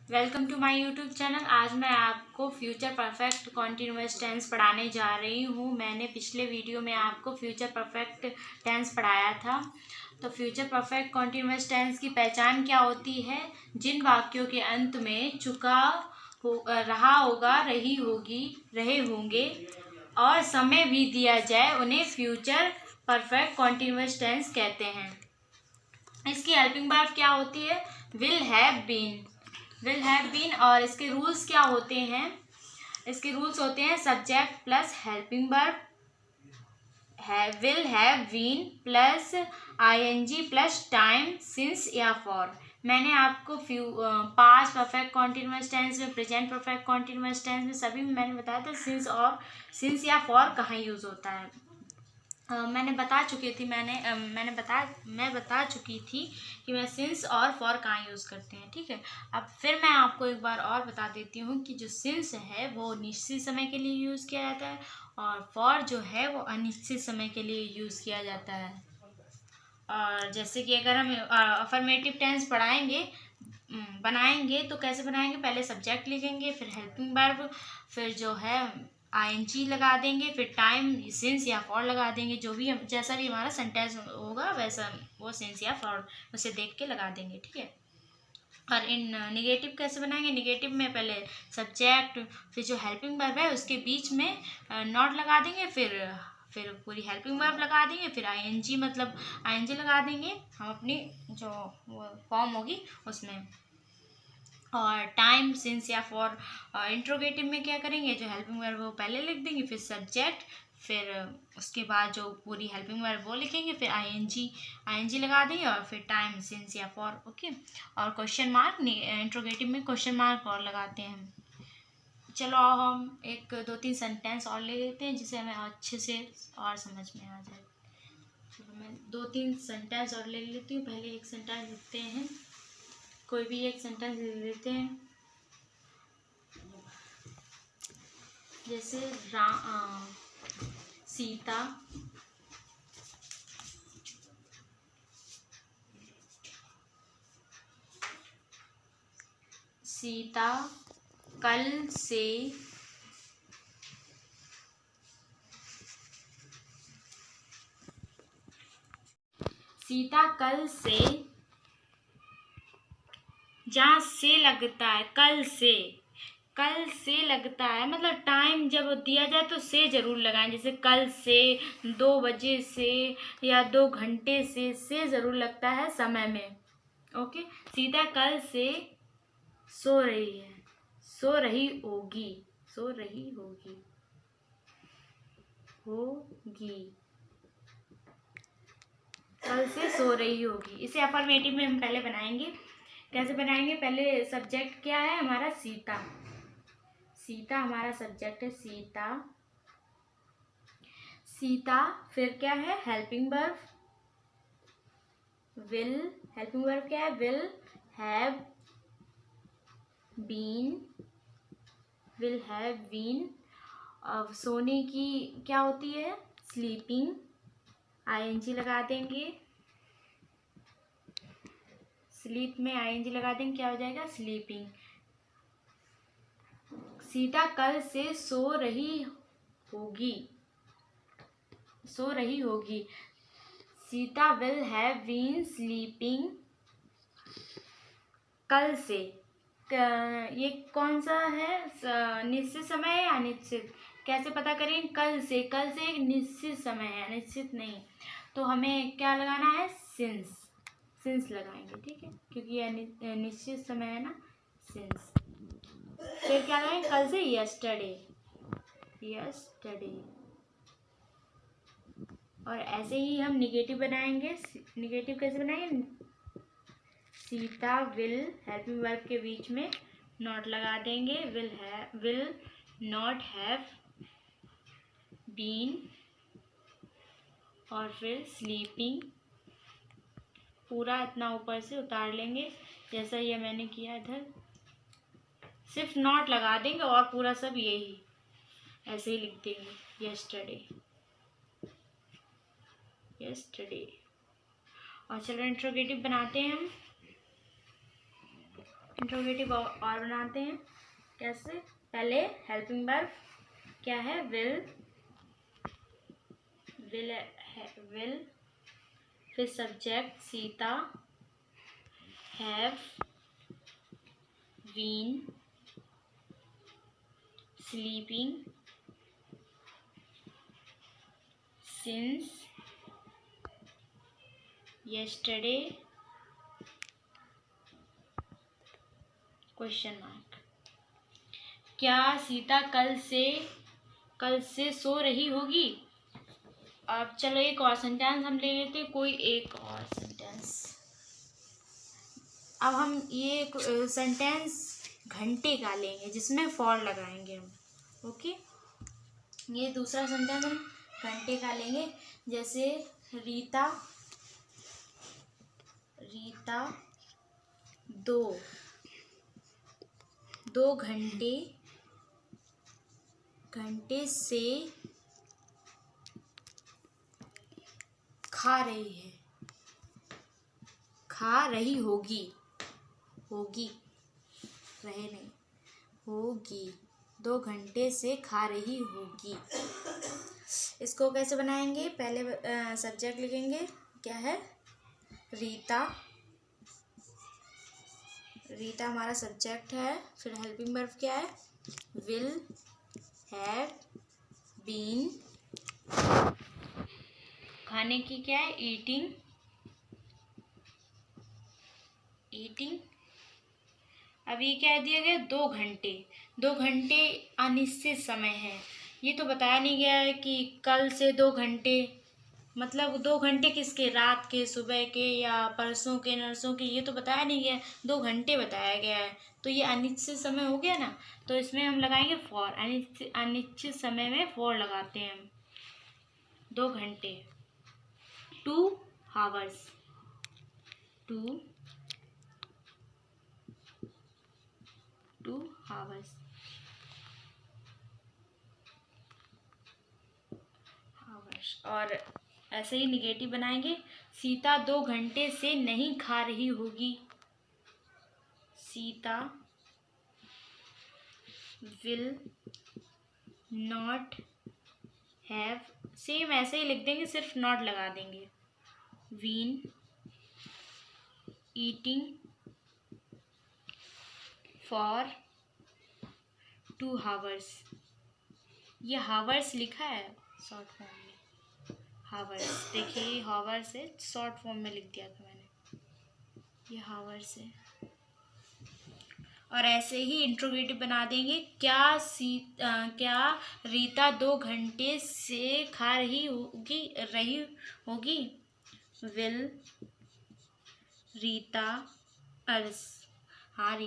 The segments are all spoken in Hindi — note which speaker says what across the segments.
Speaker 1: Welcome to my YouTube channel. आज मैं आपको फ्यूचर परफेक्ट कॉन्टिन्यूअस टेंस पढ़ाने जा रही हूँ। मैंने पिछले वीडियो में आपको फ्यूचर परफेक्ट टेंस पढ़ाया था। तो फ्यूचर परफेक्ट कॉन्टिन्यूअस टेंस की पहचान क्या होती है? जिन वाक्यों के अंत में चुका रहा होगा, रही होगी, रहे होंगे और समय भी दिया जाए उन्हें फ्यूचर परफेक्ट कॉन्टिन्यूअस टेंस कहते हैं। इसकी हेल्पिंग वर्ब क्या होती है? Will have been. और इसके रूल्स क्या होते हैं? इसके रूल्स होते हैं subject plus helping verb, will have been plus ING plus time, since या फॉर। मैंने आपको पास्ट परफेक्ट कॉन्टिन्यूअस टेंस में, प्रेजेंट परफेक्ट कॉन्टिन्यूअस टेंस में, सभी में मैंने बताया था सिंस या फॉर कहाँ यूज होता है। मैं बता चुकी थी कि मैं सिंस और फॉर कहाँ यूज़ करते हैं। ठीक है, अब फिर मैं आपको एक बार और बता देती हूँ कि जो सिंस है वो निश्चित समय के लिए यूज़ किया जाता है और फॉर जो है वो अनिश्चित समय के लिए यूज़ किया जाता है। और जैसे कि अगर हम अफर्मेटिव टेंस बनाएंगे तो कैसे बनाएंगे? पहले सब्जेक्ट लिखेंगे, फिर हेल्पिंग वर्ब, फिर जो है आईएनजी लगा देंगे, फिर टाइम, सिंस या फॉर लगा देंगे। जो भी हम जैसा भी हमारा सेंटेंस होगा वैसा वो सिंस या फॉर उसे देख के लगा देंगे। ठीक है, और इन निगेटिव कैसे बनाएंगे? निगेटिव में पहले सब्जेक्ट, फिर जो हेल्पिंग वर्ब है उसके बीच में नॉट लगा देंगे, फिर पूरी हेल्पिंग वर्ब लगा देंगे, फिर आईएनजी मतलब आईएनजी लगा देंगे हम अपनी जो फॉर्म होगी उसमें। और टाइम, सिंस या फॉर इंट्रोगेटिव में क्या करेंगे? जो हेल्पिंग वर्ब वो पहले लिख देंगे, फिर सब्जेक्ट, फिर उसके बाद जो पूरी हेल्पिंग वर्ब वो लिखेंगे, फिर आईएनजी लगा देंगे और फिर टाइम, सिंस या फॉर। ओके, और क्वेश्चन मार्क इंट्रोगेटिव में क्वेश्चन मार्क और लगाते हैं। चलो अब हम एक दो तीन सेंटेंस और ले लेते हैं जिसे हमें अच्छे से और समझ में आ जाए। चलो मैं दो तीन सेंटेंस और ले लेती हूँ। पहले एक सेंटेंस लिखते हैं, कोई भी एक सेंटेंस ले लेते हैं। जैसे सीता कल से जहाँ से लगता है, कल से लगता है मतलब टाइम जब दिया जाए तो से जरूर लगाएं। जैसे कल से, 2 बजे से या 2 घंटे से जरूर लगता है समय में। ओके, सीता कल से सो रही है, सो रही होगी कल से सो रही होगी। इसे अफर्मेटिव में हम पहले बनाएंगे। कैसे बनाएंगे? पहले सब्जेक्ट क्या है हमारा? सीता हमारा सब्जेक्ट है, सीता। फिर क्या है? Helping verb will. Helping verb क्या है? Will have been. अब सोने की क्या होती है? स्लीपिंग, आईएनजी लगा देंगे, स्लीप में आईएनजी लगा देंगे, क्या हो जाएगा? स्लीपिंग। सीता कल से सो रही होगी। Sita will have been sleeping कल से। ये कौन सा है? निश्चित समय है या अनिश्चित? कैसे पता करें? कल से एक निश्चित समय है, अनिश्चित नहीं। तो हमें क्या लगाना है? सिंस लगाएंगे। ठीक है, क्योंकि यह निश्चित समय है ना, सिंस। फिर क्या लगाएंगे? कल से यस्टरडे। और ऐसे ही हम निगेटिव बनाएंगे। निगेटिव कैसे बनाएंगे? सीता विल, हेल्पिंग वर्ब के बीच में नॉट लगा देंगे, विल नॉट हैव बीन, और फिर स्लीपिंग। पूरा इतना ऊपर से उतार लेंगे जैसा ये मैंने किया इधर, सिर्फ नॉट लगा देंगे और पूरा सब यही ऐसे ही लिख देंगे, यस्टरडे। और चलो इंट्रोगेटिव बनाते हैं हम। इंट्रोगेटिव और बनाते हैं। कैसे? पहले हेल्पिंग वर्ब क्या है? विल फिर subject Sita, have, been, sleeping, since, yesterday, question mark. क्या सीता कल से सो रही होगी? अब चलो एक और सेंटेंस हम ले लेते हैं, कोई एक और सेंटेंस। अब हम ये सेंटेंस घंटे का लेंगे जिसमें फॉर लगाएंगे हम। ओके, ये दूसरा सेंटेंस हम घंटे का लेंगे। जैसे रीता दो घंटे से खा रही होगी। रहे नहीं, होगी। 2 घंटे से खा रही होगी। इसको कैसे बनाएंगे? पहले सब्जेक्ट लिखेंगे, क्या है? रीता हमारा सब्जेक्ट है। फिर हेल्पिंग वर्ब क्या है? Will, have, been. खाने की क्या है? ईटिंग। अब ये क्या दिया गया? 2 घंटे। 2 घंटे अनिश्चित समय है। ये तो बताया नहीं गया है कि कल से 2 घंटे, मतलब 2 घंटे किसके? रात के, सुबह के, या परसों के, नरसों के, ये तो बताया नहीं गया। 2 घंटे बताया गया है, तो ये अनिश्चित समय हो गया ना। तो इसमें हम लगाएंगे फॉर। अनिश्चित समय में फॉर लगाते हैं हम। 2 घंटे, 2 hours, 2 hours। और ऐसे ही निगेटिव बनाएंगे। सीता 2 घंटे से नहीं खा रही होगी। Sita will not have, same ऐसे ही लिख देंगे, सिर्फ नॉट लगा देंगे। Been eating for 2 hours। ये हावर्स लिखा है शॉर्ट फॉर्म में। हावर्स, देखिए हावर्स है, शॉर्ट फॉर्म में लिख दिया था मैंने, ये हावर्स है। और ऐसे ही इंट्रोगेटिव बना देंगे। क्या रीता 2 घंटे से खा रही होगी? विल रीता अर्स, हाँ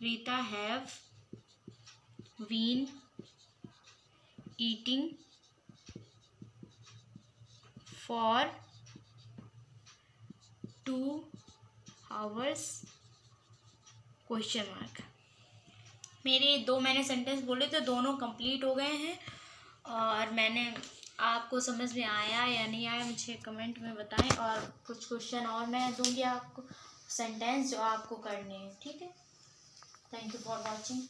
Speaker 1: Rita have been eating for 2 hours, question mark. मेरे 2 मैंने सेंटेंस बोले तो दोनों कंप्लीट हो गए हैं। और मैंने आपको समझ में आया या नहीं आया मुझे कमेंट में बताएं। और कुछ क्वेश्चन और मैं दूंगी आपको, सेंटेंस जो आपको करने हैं। ठीक है, थैंक यू फॉर वॉचिंग।